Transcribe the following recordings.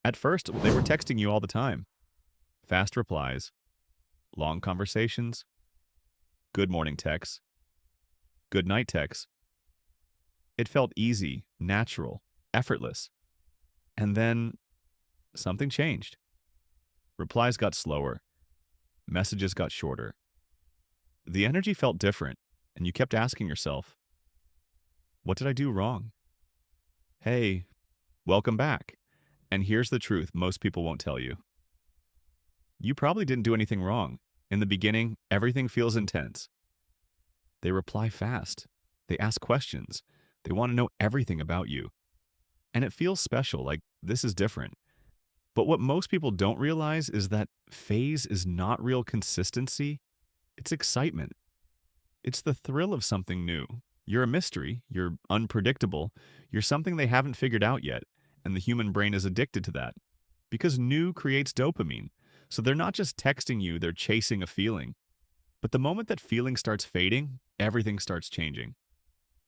At first, they were texting you all the time. Fast replies, long conversations, good morning texts, good night texts. It felt easy, natural, effortless. And then something changed. Replies got slower, messages got shorter. The energy felt different, and you kept asking yourself, what did I do wrong? Hey, welcome back. And here's the truth most people won't tell you. You probably didn't do anything wrong. In the beginning, everything feels intense. They reply fast. They ask questions. They want to know everything about you. And it feels special, like this is different. But what most people don't realize is that phase is not real consistency, it's excitement. It's the thrill of something new. You're a mystery, you're unpredictable, you're something they haven't figured out yet, and the human brain is addicted to that. Because new creates dopamine. So they're not just texting you, they're chasing a feeling. But the moment that feeling starts fading, everything starts changing.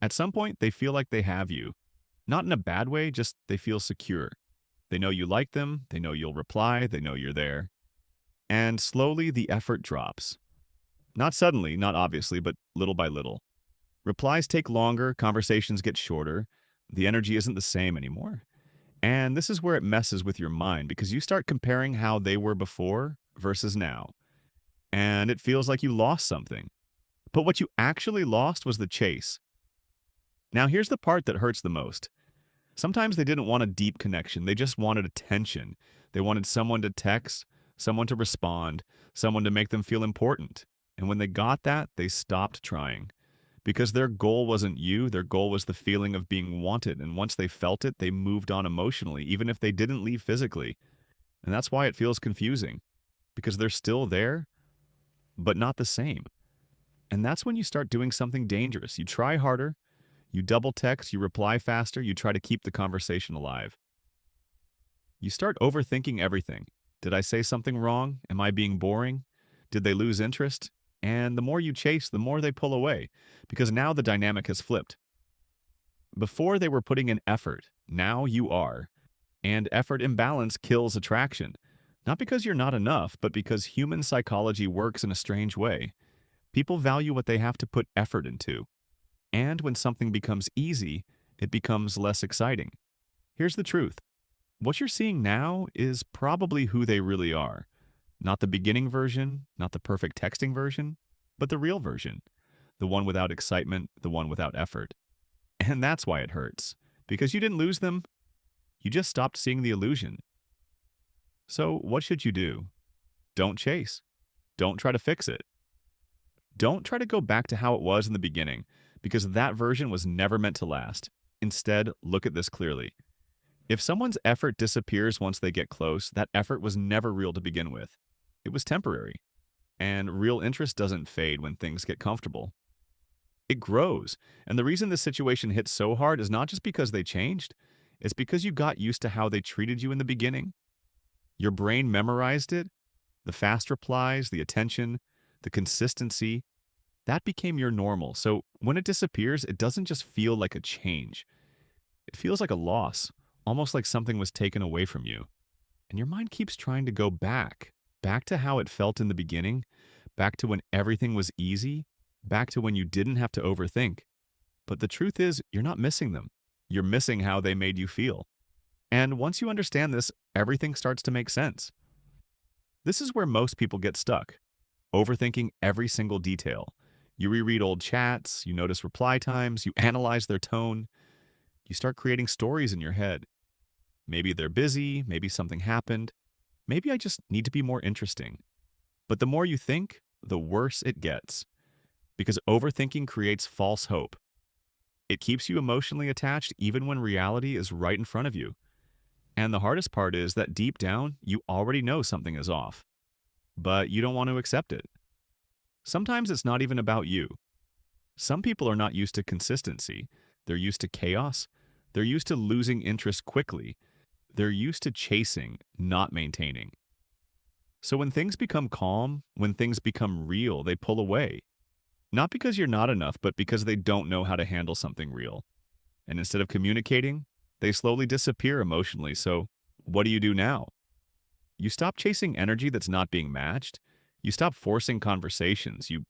At some point, they feel like they have you. Not in a bad way, just they feel secure. They know you like them, they know you'll reply, they know you're there. And slowly the effort drops. Not suddenly, not obviously, but little by little. Replies take longer, conversations get shorter, the energy isn't the same anymore. And this is where it messes with your mind because you start comparing how they were before versus now. And it feels like you lost something. But what you actually lost was the chase. Now, here's the part that hurts the most. Sometimes they didn't want a deep connection, they just wanted attention. They wanted someone to text, someone to respond, someone to make them feel important. And when they got that, they stopped trying. Because their goal wasn't you, their goal was the feeling of being wanted. And once they felt it, they moved on emotionally, even if they didn't leave physically. And that's why it feels confusing. Because they're still there, but not the same. And that's when you start doing something dangerous. You try harder, you double text, you reply faster, you try to keep the conversation alive. You start overthinking everything. Did I say something wrong? Am I being boring? Did they lose interest? And the more you chase, the more they pull away, because now the dynamic has flipped. Before they were putting in effort, now you are. And effort imbalance kills attraction. Not because you're not enough, but because human psychology works in a strange way. People value what they have to put effort into. And when something becomes easy, it becomes less exciting. Here's the truth. What you're seeing now is probably who they really are. Not the beginning version, not the perfect texting version, but the real version. The one without excitement, the one without effort. And that's why it hurts. Because you didn't lose them, you just stopped seeing the illusion. So what should you do? Don't chase. Don't try to fix it. Don't try to go back to how it was in the beginning, because that version was never meant to last. Instead, look at this clearly. If someone's effort disappears once they get close, that effort was never real to begin with. It was temporary. And real interest doesn't fade when things get comfortable. It grows. And the reason this situation hits so hard is not just because they changed, it's because you got used to how they treated you in the beginning. Your brain memorized it, the fast replies, the attention, the consistency. That became your normal. So when it disappears, it doesn't just feel like a change. It feels like a loss, almost like something was taken away from you. And your mind keeps trying to go back to how it felt in the beginning, back to when everything was easy, back to when you didn't have to overthink. But the truth is, you're not missing them. You're missing how they made you feel. And once you understand this, everything starts to make sense. This is where most people get stuck, overthinking every single detail. You reread old chats, you notice reply times, you analyze their tone, you start creating stories in your head. Maybe they're busy, maybe something happened, maybe I just need to be more interesting. But the more you think, the worse it gets. Because overthinking creates false hope. It keeps you emotionally attached even when reality is right in front of you. And the hardest part is that deep down, you already know something is off. But you don't want to accept it. Sometimes it's not even about you. Some people are not used to consistency. They're used to chaos. They're used to losing interest quickly. They're used to chasing, not maintaining. So when things become calm, when things become real, they pull away. Not because you're not enough, but because they don't know how to handle something real. And instead of communicating, they slowly disappear emotionally. So What do you do now? You stop chasing energy that's not being matched. You stop forcing conversations. You